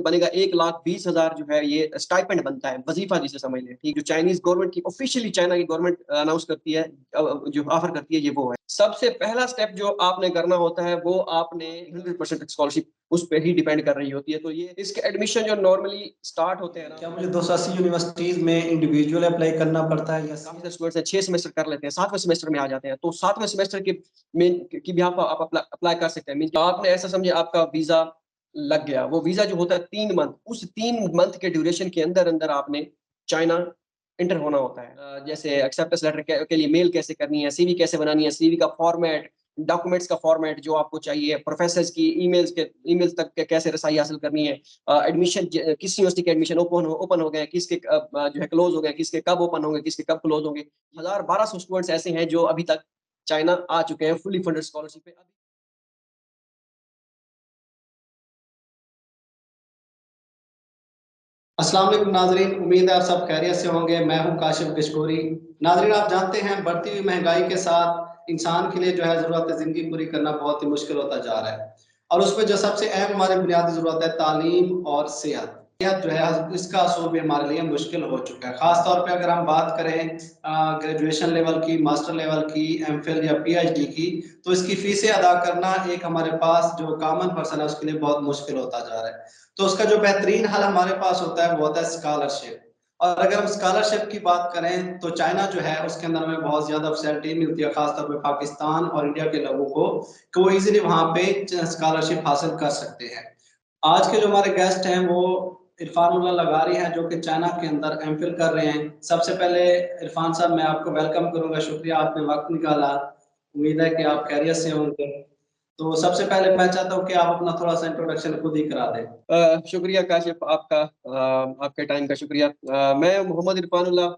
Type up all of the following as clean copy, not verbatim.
बनेगा 1,20,000 जो है ये स्टाइपेंड बनता है, वजीफा जिसे समझ लें, ठीक। जो चाइनीज गवर्नमेंट की ऑफिशियली चाइना की गवर्नमेंट अनाउंस करती है, जो ऑफर करती है, ये वो है। सबसे पहला स्टेप जो आपने करना होता है वो आपने 100% स्कॉलरशिप उस पे ही डिपेंड कर रही होती है। तो ये इसके एडमिशन जो नॉर्मली स्टार्ट होते हैं ना, क्या मुझे 280 यूनिवर्सिटीज में इंडिविजुअल अप्लाई करना पड़ता है या काफी सारे स्टूडेंट्स हैं 6 सेमेस्टर कर लेते हैं, 7वें सेमेस्टर में आ जाते हैं, तो 7वें सेमेस्टर के में की भी आप अप्लाई कर सकते हैं। मींस आपने ऐसा समझे आपका वीजा लग गया, वो वीजा जो होता है 3 मंथ, उस 3 मंथ के ड्यूरेशन के अंदर आपने चाइना एंटर होना होता है। जैसे एक्सेप्टेंस लेटर के लिए मेल कैसे करनी है, सीवी कैसे बनानी है, सीवी का फॉर्मेट, डॉक्यूमेंट्स का फॉर्मेट जो आपको चाहिए, प्रोफेसर्स की ईमेल्स तक के कैसे रसाई हासिल करनी है, एडमिशन किस यूनिवर्सिटी के एडमिशन ओपन हो गए, किसके जो है क्लोज हो गए, किसके कब ओपन होंगे, किसके कब क्लोज होंगे। 1,000-1,200 स्टूडेंट्स ऐसे हैं जो अभी तक चाइना आ चुके हैं फुली फंडेड स्कॉलरशिप पे। अस्सलाम वालेकुम नाजरीन, उम्मीद है आप सब खैरियत से होंगे। मैं हूं काशिफ गशकोरी। नाजरीन, आप जानते हैं बढ़ती हुई महंगाई के साथ इंसान के लिए जो है ज़रूरत ज़िंदगी पूरी करना बहुत ही मुश्किल होता जा रहा है, और उसमें जो सबसे अहम हमारी बुनियादी ज़रूरत है तालीम और सेहत। सेहत जो है इसका असूल भी हमारे लिए मुश्किल हो चुका है। ख़ास तौर पे अगर हम बात करें ग्रेजुएशन लेवल की, मास्टर लेवल की, एमफिल या पीएचडी की, तो इसकी फीसें अदा करना एक हमारे पास जो कॉमन पर्सन है उसके लिए बहुत मुश्किल होता जा रहा है। तो उसका जो बेहतरीन हल हमारे पास होता है वो होता है स्कॉलरशिप। और अगर हम स्कॉलरशिप की बात करें तो चाइना जो है उसके अंदर हमें बहुत ज्यादा फैसिलिटी मिलती है, खासतौर पे पाकिस्तान और इंडिया के लोगों को, कि वो इजीली वहां पे स्कॉलरशिप हासिल कर सकते हैं। आज के जो हमारे गेस्ट हैं वो इरफानुल्लाह लगारी हैं, जो कि चाइना के अंदर एमफिल कर रहे हैं। सबसे पहले इरफान साहब, मैं आपको वेलकम करूंगा, शुक्रिया आपने वक्त निकाला। उम्मीद है कि आप खैरियत से होंगे। तो सबसे पहले मैं चाहता हूँ कि आप अपना थोड़ा सा इंट्रोडक्शन खुद ही करा दें। शुक्रिया काशिफ, आपके टाइम का शुक्रिया। मैं मोहम्मद इरफानुल्लाह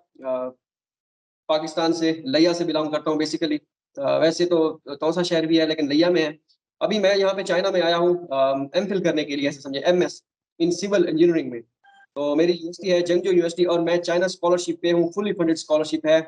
पाकिस्तान से लिया से बिलोंग करता हूँ बेसिकली। वैसे तो तौसा शहर भी है लेकिन लिया में है। अभी मैं यहाँ पे चाइना में आया हूँ एमफिल करने के लिए, ऐसे समझे, एमएस इन सिविल इंजीनियरिंग में। तो मेरी यूनिवर्सिटी है जंगजो यूनिवर्सिटी और मैं चाइना स्कॉलरशिप पे हूँ, फुली फंडेड स्कॉलरशिप है,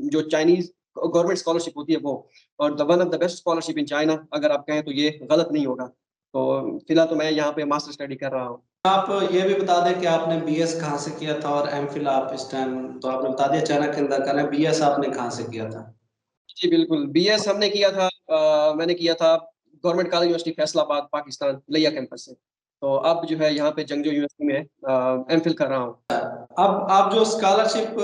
जो चाइनीज गवर्नमेंट स्कॉलरशिप होती है वो, और the one of the best scholarship in China अगर आप कहें तो ये गलत नहीं होगा। तो फिलहाल तो मैं यहाँ पे मास्टर स्टडी कर रहा हूँ। आप ये भी बता दें कि आपने बीएस कहाँ से किया था, और एमफिल आप इस टाइम तो आपने बता दिया चाइना के अंदर कर रहे हैं, बीएस आपने कहाँ से किया था? जी बिल्कुल, बीएस हमने किया था, मैंने किया था government college university Faisalabad Pakistan लिया कैंपस से। तो अब जो है यहाँ पे जंगजो यूनिवर्सिटी में एमफिल कर रहा हूँ। अब आप जो स्कॉलरशिप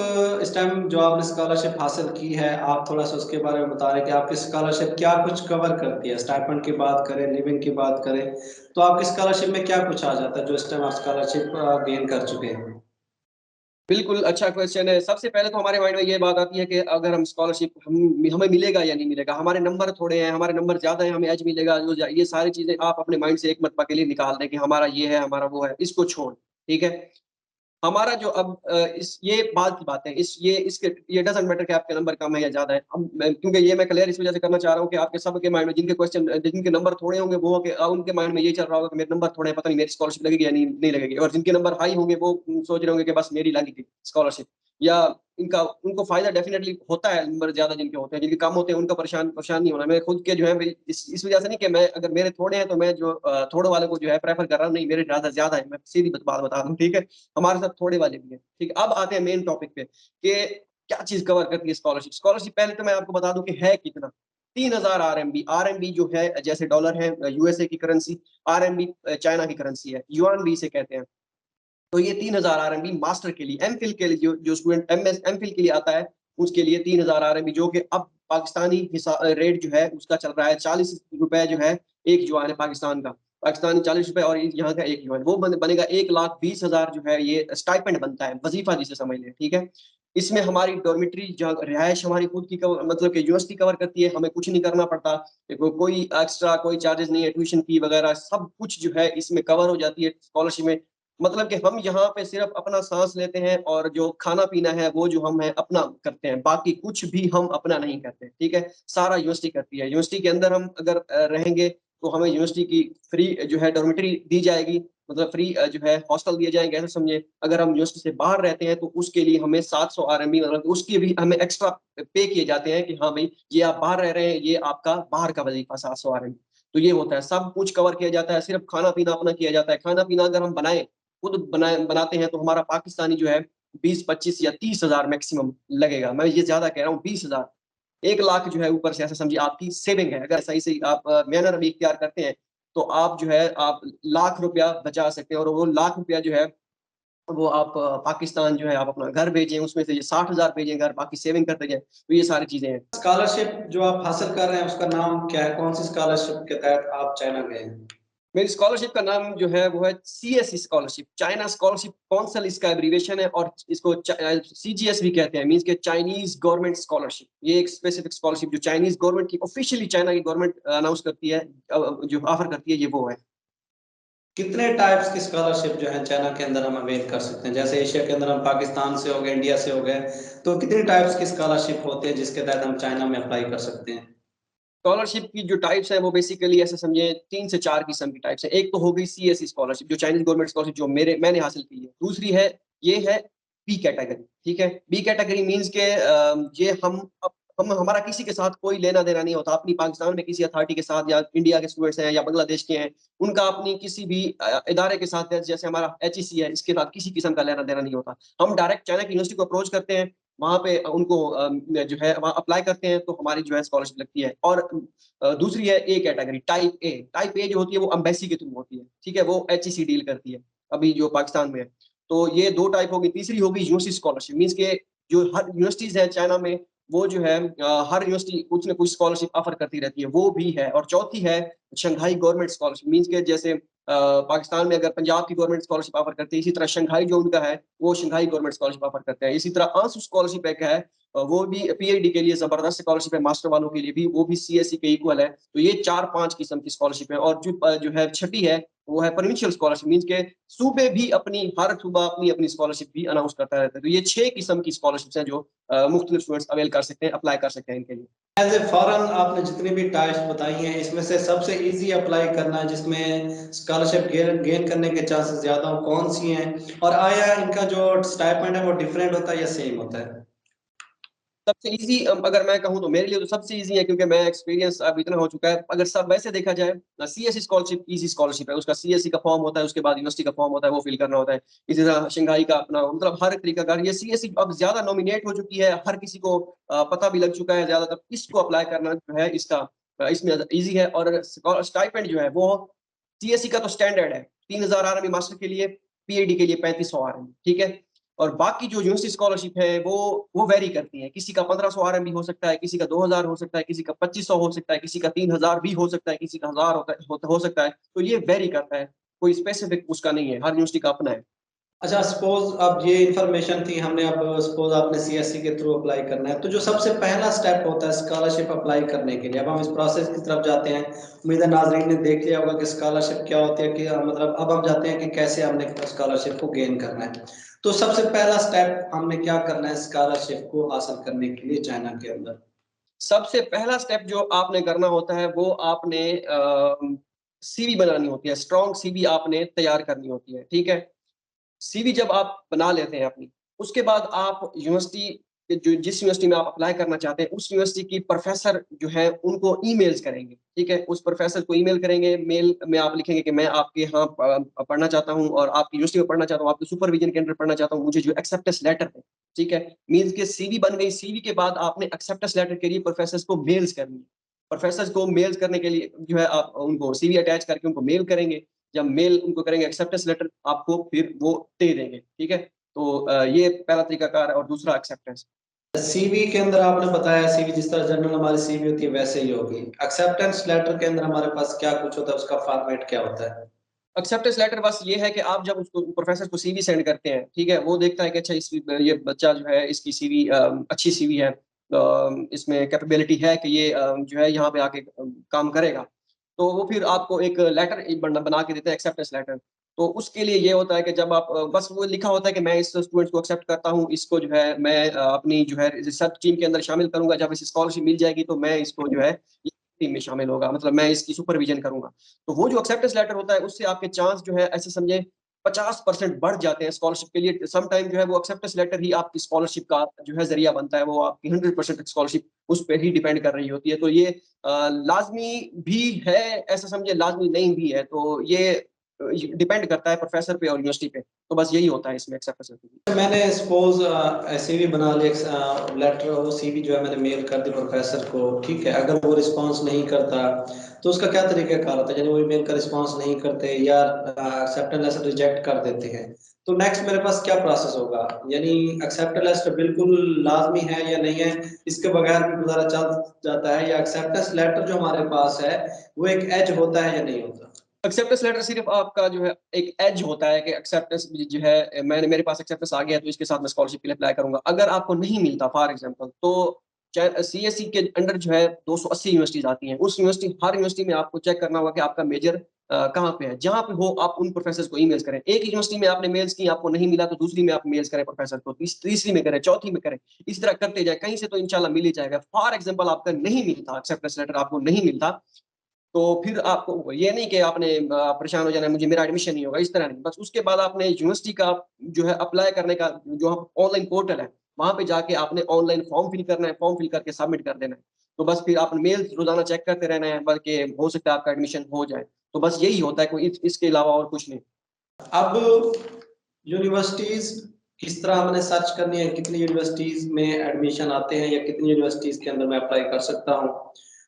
इस टाइम जो आपने स्कॉलरशिप हासिल की है, आप थोड़ा सा उसके बारे में बता रहे हैं कि आपकी स्कॉलरशिप क्या कुछ कवर करती है। स्टाइपेंड की बात करें, लिविंग की बात करें, तो आपकी स्कॉलरशिप में क्या कुछ आ जाता है जो इस टाइम आप स्कॉलरशिप गेन कर चुके हैं? बिल्कुल, अच्छा क्वेश्चन है। सबसे पहले तो हमारे माइंड में ये बात आती है कि अगर हम स्कॉलरशिप हमें मिलेगा या नहीं मिलेगा। हमारे नंबर थोड़े हैं, हमारे नंबर ज़्यादा हैं, हमें एज मिलेगा, ये सारी चीज़ें आप अपने माइंड से एक मरतबा के लिए निकाल दें कि हमारा ये है, हमारा वो है, इसको छोड़, ठीक है? हमारा जो अब इस ये बात की बात है, ये डज़न्ट मैटर कि आपके नंबर कम है या ज़्यादा है। हम मैं क्योंकि ये मैं क्लियर इस वज़ह से करना चाह रहा हूँ कि आपके सबके माइंड में जिनके नंबर थोड़े होंगे वो उनके माइंड में ये चल रहा होगा कि मेरे नंबर थोड़े हैं, पता नहीं मेरी स्कॉलरशिप लगेगी या नहीं लगेगी, और जिनके नंबर हाई होंगे वो सोच रहे होंगे कि बस मेरी लगेगी स्कॉलरशिप, या इनका उनको फ़ायदा डेफ़िनिटली होता है, नंबर ज़्यादा जिनके होते हैं, जिनके कम होते हैं उनका परेशान नहीं होना। मैं खुद के जो है भई इस वज़ह से नहीं कि मैं अगर मेरे थोड़े हैं तो मैं जो थोड़े वाले को जो है प्रेफ़र कर रहा हूँ, नहीं मेरे ज़्यादा है, मैं सीधी बात बता दूँ, ठीक है? हमारे साथ थोड़े वाले भी हैं, ठीक है? अब आते हैं मेन टॉपिक पे कि क्या चीज़ कवर करती है स्कॉलरशिप। स्कॉलरशिप पहले तो मैं आपको बता दूँ कि है कितना, 3000 आरएमबी। आरएमबी जो है जैसे डॉलर है यूएसए की करेंसी, आरएमबी चाइना की करेंसी है, युआन भी इसे कहते हैं। तो ये 3000 आरएमबी मास्टर के लिए, एमफिल के लिए जो स्टूडेंट एमफिल के लिए आता है, उसके लिए 3000 आरएमबी, जो कि अब पाकिस्तानी रेट जो है उसका चल रहा है ₹40 जो है, 1 युआन है पाकिस्तान का। पाकिस्तानी ₹40 और यहाँ का 1 युआन, वो बनेगा 1,20,000 जो है ये स्टाइपेंड बनता है, वजीफा जिसे समझ लें, ठीक है? इसमें हमारी डॉर्मिटरी जहाँ रिहाइश हमारी खुद की मतलब कि यूनिवर्सिटी कवर करती है, हमें कुछ नहीं करना पड़ता। कोई एक्स्ट्रा कोई चार्जेज़ नहीं है, ट्यूशन फी वगैरह सब कुछ जो है इसमें कवर हो जाती है स्कॉलरशिप में। मतलब कि हम यहाँ पे सिर्फ अपना साँस लेते हैं और जो खाना-पीना है वो जो हम है अपना करते हैं, बाकी कुछ भी हम अपना नहीं करते, ठीक है? सारा यूनिवर्सिटी करती है। यूनिवर्सिटी के अंदर हम अगर रहेंगे तो हमें यूनिवर्सिटी की फ्री जो है डॉर्मिटरी दी जाएगी, मतलब फ्री जो है हॉस्टल दिए जाएँगे, ऐसे समझिए। अगर हम यूनिवर्सिटी से बाहर रहते हैं तो उसके लिए हमें 700 आरएमबी, मतलब उसके भी हमें एक्स्ट्रा पे किए जाते हैं कि हाँ भाई, ये आप बाहर रह रहे हैं, ये आपका बाहर का वज़ीफ़ा 700 आरएमबी। तो ये होता है, सब कुछ कवर किया जाता है, सिर्फ़ खाना-पीना अपना किया जाता है। खाना-पीना अगर हम खुद बनाते हैं तो हमारा पाकिस्तानी जो है 20, 25 या 30,000 मैक्सिमम लगेगा। मैं ये ज़्यादा कह रहा हूँ 20,000 1 लाख जो है ऊपर से ऐसा समझिए आपकी सेविंग है। अगर सही-सही आप मैनर अभी इख्तियार करते हैं, तो आप जो है आप लाख रुपया बचा सकते हैं और वो लाख रुपया जो है वो आप पाकिस्तान जो है आप अपना घर भेजें, उसमें से ये 60,000 भेजें घर, बाकी सेविंग करते जाएँ। तो ये सारी चीज़ें हैं। स्कॉलरशिप जो आप हासिल कर रहे हैं उसका नाम क्या है? कौन-सी स्कॉलरशिप के तहत आप चाइना गए हैं? मेरी स्कॉलरशिप का नाम जो है वो है CSC scholarship, China scholarship council इसका एब्रिविएशन है और इसको सीजीएस भी कहते हैं, मीन्स के चाइनीज़ गवर्नमेंट स्कॉलरशिप। ये एक स्पेसिफिक स्कॉलरशिप जो चाइनीज़ गवर्नमेंट की ऑफिशियली चाइना की गवर्नमेंट अनाउंस करती है जो ऑफर करती है ये वो है। कितने टाइप्स की स्कॉलरशिप जो है चाइना के अंदर हम अवेल कर सकते हैं? जैसे एशिया के अंदर हम पाकिस्तान से हो गए, इंडिया से हो गए, तो कितनी टाइप्स की स्कॉलरशिप होती है जिसके तहत हम चाइना में अप्लाई कर सकते हैं? स्कॉलरशिप की जो टाइप्स हैं वो बेसिकली ऐसे समझिए 3 से 4 किस्म की टाइप्स हैं। एक तो हो गई सीएससी स्कॉलरशिप जो चाइनीज़ गवर्नमेंट स्कॉलरशिप जो मैंने हासिल की है। दूसरी है ये है बी कैटेगरी, ठीक है? बी कैटेगरी मीन्स के ये हम हमारा किसी के साथ कोई लेना-देना नहीं होता। अपनी पाकिस्तान में किसी अथॉरिटी के साथ या इंडिया के स्टूडेंट्स हैं या बांग्लादेश के हैं, उनका अपनी किसी भी इदारे के साथ जैसे हमारा एचईसी है, इसके साथ किसी किस्म का लेना-देना नहीं होता। हम डायरेक्ट चाइना की यूनिवर्सिटी को अप्रोच करते हैं, वहाँ पे उनको जो है वहाँ अप्लाई करते हैं तो हमारी जो है स्कॉलरशिप लगती है और दूसरी है A category type A. Type A जो होती है वो एम्बेसी के थ्रू होती है, ठीक है? वो एचईसी डील करती है, अभी जो पाकिस्तान में है। तो ये 2 टाइप होगी, तीसरी होगी यूनिवर्सिटी स्कॉलरशिप मीन्स के जो हर यूनिवर्सिटीज़ हैं चाइना में वो जो है हर यूनिवर्सिटी कुछ न कुछ स्कॉलरशिप ऑफर करती रहती है, वो भी है और चौथी है शंघाई गवर्नमेंट स्कॉलरशिप मीन्स के जैसे पाकिस्तान में अगर पंजाब की गवर्नमेंट स्कॉलरशिप ऑफर करती है, इसी तरह शंघाई जो उनका है, वो शंघाई गवर्नमेंट स्कॉलरशिप ऑफर करते हैं। इसी तरह आंसू स्कॉलरशिप एक है वो भी पीएचडी के लिए ज़बरदस्त स्कॉलरशिप है, मास्टर वालों के लिए भी, वो भी सीएसई के इक्वल है। तो ये 4-5 किस्म की स्कॉलरशिप है और जो है छठी है, वो है प्रोविंशियल स्कॉलरशिप मीन्स के सूबे भी हर सूबा अपनी-अपनी स्कॉलरशिप भी अनाउंस करता रहता है। तो ये 6 किस्म की स्कॉलरशिप्स हैं जो मुख्तलिफ स्टूडेंट्स अवेल कर सकते हैं, अप्लाई कर सकते हैं इनके लिए। एज़ ए फॉरेन आपने जितनी भी टाइप्स बताई हैं, इसमें से सबसे ईज़ी अप्लाई करना जिसमें स्कॉलरशिप गेन करने के चांसेस ज़्यादा हो, कौन-सी हैं? और आया इनका जो स्टाइपेंड है वो डिफरेंट होता है या सेम होता है? सबसे ईज़ी अगर मैं कहूँ तो मेरे लिए तो सबसे ईज़ी है क्योंकि मैं एक्सपीरियंस अब इतना हो चुका है। अगर सब वैसे देखा जाए सीएसई स्कॉलरशिप ईज़ी स्कॉलरशिप है। उसका सीएसई का फॉर्म होता है, उसके बाद यूनिवर्सिटी का फॉर्म होता है, वो फिल करना होता है। इसी तरह शंघाई का अपना मतलब हर एक तरीका का ये सीएसई अब ज़्यादा नॉमिनेट हो चुकी है, हर किसी को पता भी लग चुका है ज़्यादातर किसको अप्लाई करना जो है इसका इसमें ईज़ी है और स्टाइपेंड जो है वो सीएसई का तो स्टैंडर्ड है। 3000 आरएमबी मास्टर के लिए, पीएचडी के लिए 3500 आरएमबी, ठीक है? और बाकी जो यूनिवर्सिटी स्कॉलरशिप है वो वेरी करती है। किसी का 1500 आरएमबी हो सकता है, किसी का 2000 हो सकता है, किसी का 2500 हो सकता है, किसी का 3000 भी हो सकता है, किसी का 1000 हो सकता है। तो ये वेरी करता है। कोई स्पेसिफिक उसका नहीं है, हर यूनिवर्सिटी का अपना है। अच्छा सपोज़ अब ये इन्फॉर्मेशन थी हमने अब सपोज़ आपने सीएसई के थ्रू अप्लाई करना है, तो जो सबसे पहला स्टेप होता है स्कॉलरशिप अप्लाई करने के लिए, अब हम इस प्रोसेस की तरफ जाते हैं। उम्मीद है नाज़रीन ने देख लिया होगा कि स्कॉलरशिप क्या होती है कि मतलब अब हम जाते हैं कि कैसे हमने स्कॉलरशिप को गेन करना है। तो सबसे पहला स्टेप हमने क्या करना है स्कॉलरशिप को हासिल करने के लिए चाइना के अंदर? सबसे पहला स्टेप जो आपने करना होता है वो आपने सीवी बनानी होती है, स्ट्रॉन्ग सीवी आपने तैयार करनी होती है, ठीक है? सीवी जब आप बना लेते हैं अपनी, उसके बाद आप यूनिवर्सिटी के जो जिस यूनिवर्सिटी में आप अप्लाई करना चाहते हैं, उस यूनिवर्सिटी की प्रोफ़ेसर जो है उनको ईमेल्स करेंगे, ठीक है? उस प्रोफ़ेसर को ईमेल करेंगे, मेल में आप लिखेंगे कि मैं आपके यहाँ पढ़ना चाहता हूँ और आपकी यूनिवर्सिटी में पढ़ना चाहता हूँ, आपके सुपरविज़न के अंडर पढ़ना चाहता हूँ, मुझे जो एक्सेप्टेंस लेटर है, ठीक है? मीन्स कि सीवी बन गई, सीवी के बाद आपने एक्सेप्टेंस लेटर के लिए प्रोफ़ेसर्स को मेल्स करनी है। प्रोफ़ेसर्स को मेल्स करने के लिए जो है आप उनको सीवी अटैच करके उनको मेल करेंगे, जब मेल उनको करेंगे एक्सेप्टेंस लेटर आपको फिर वो दे देंगे, ठीक है? तो ये पहला तरीकाकार है और दूसरा एक्सेप्टेंस। सीवी के अंदर आपने बताया सीवी जिस तरह जनरल हमारी सीवी होती है वैसे ही होगी। एक्सेप्टेंस लेटर के अंदर हमारे पास क्या कुछ होता है, उसका फॉर्मेट क्या होता है? एक्सेप्टेंस लेटर बस ये है कि आप जब उसको प्रोफ़ेसर को सीवी सेंड करते हैं, ठीक है? वो देखता है कि अच्छा ये बच्चा जो है इसकी सीवी अच्छी सीवी है इसमें कैपेबिलिटी है कि ये जो है यहाँ पे आके काम करेगा। तो वो फिर आपको एक लेटर बना बना के देते हैं एक्सेप्टेंस लेटर। तो उसके लिए ये होता है कि जब आप बस वो लिखा होता है कि मैं इस स्टूडेंट को एक्सेप्ट करता हूँ, इसको जो है मैं अपनी जो है रिसर्च टीम के अंदर शामिल करूँगा, जब इसे स्कॉलरशिप मिल जाएगी तो मैं इसको जो है ये टीम में शामिल होगा, मतलब मैं इसकी सुपरविज़न करूँगा। तो वो जो एक्सेप्टेंस लेटर होता है उससे आपके चांस जो है ऐसे समझें 50% बढ़ जाते हैं स्कॉलरशिप के लिए। सम टाइम जो है वो एक्सेप्टेंस लेटर ही आपकी स्कॉलरशिप का जो है ज़रिया बनता है, वो आपकी 100% स्कॉलरशिप उस पे ही डिपेंड कर रही होती है। तो ये लाज़मी भी है, ऐसा समझिए लाज़मी नहीं भी है। तो ये डिपेंड करता है प्रोफ़ेसर पे और यूनिवर्सिटी पे। तो बस यही होता है इसमें एक्सेप्टेंस लेटर। मैंने सपोज़ सीवी बना लिया, लेटर वो सीवी जो है मैंने मेल कर दी प्रोफ़ेसर को, ठीक है? अगर वो रिस्पॉन्स नहीं करता, तो उसका क्या तरीक़ाकार होता है? यानी वो ईमेल का रिस्पॉन्स नहीं करते या एक्सेप्टेंस लेटर रिजेक्ट कर देते हैं, तो नेक्स्ट मेरे पास क्या प्रोसेस होगा? यानी एक्सेप्टेंस लेटर बिल्कुल लाज़मी है या नहीं है, इसके बगैर भी गुज़ारा चल जाता है, या एक्सेप्टेंस लेटर जो हमारे पास है, वो एक एज होता है या नहीं होता? एक्सेप्टेंस लेटर सिर्फ़ आपका जो है एक एज होता है कि एक्सेप्टेंस जो है मैंने मेरे पास एक्सेप्टेंस आ गया है तो इसके साथ मैं स्कॉलरशिप के लिए अप्लाई करूँगा। अगर आपको नहीं मिलता फॉर एग्ज़ाम्पल तो चाहे सीएसई के अंडर जो है 280 यूनिवर्सिटीज़ आती हैं। उस यूनिवर्सिटी हर यूनिवर्सिटी में आपको चेक करना होगा कि आपका मेजर कहाँ पे है। जहाँ पे हो आप उन प्रोफ़ेसर्स को ईमेल्स करें। एक यूनिवर्सिटी में आपने मेल्स की, आपको नहीं मिला तो दूसरी में आप मेल्स करें प्रोफ़ेसर को, तीसरी में करें, चौथी में करें। इस तरह करते जाएँ, कहीं से तो इंशाल्लाह मिल ही जाएगा। फॉर एग्ज़ाम्पल आपका नहीं मिलता एक्सेप्टेंस लेटर आपको नहीं मिलता तो फिर आपको ये नहीं कि आपने परेशान हो जाना है, मुझे मेरा एडमिशन नहीं होगा, इस तरह नहीं। बस उसके बाद आपने यूनिवर्सिटी का जो है अप्लाई करने का जो ऑनलाइन पोर्टल है, वहाँ पे जाके आपने ऑनलाइन फॉर्म फिल करना है, फॉर्म फिल करके सबमिट कर देना है। तो बस फिर आपने मेल रोज़ाना चेक करते रहना है, बल्कि हो सकता है आपका एडमिशन हो जाए। तो बस यही होता है, कोई इसके अलावा और कुछ नहीं। अब यूनिवर्सिटीज़ किस तरह मैंने सर्च करनी है, कितनी यूनिवर्सिटीज़ में एडमिशन आते हैं या कितनी यूनिवर्सिटीज़ के अंदर मैं अप्लाई कर सकता हूँ?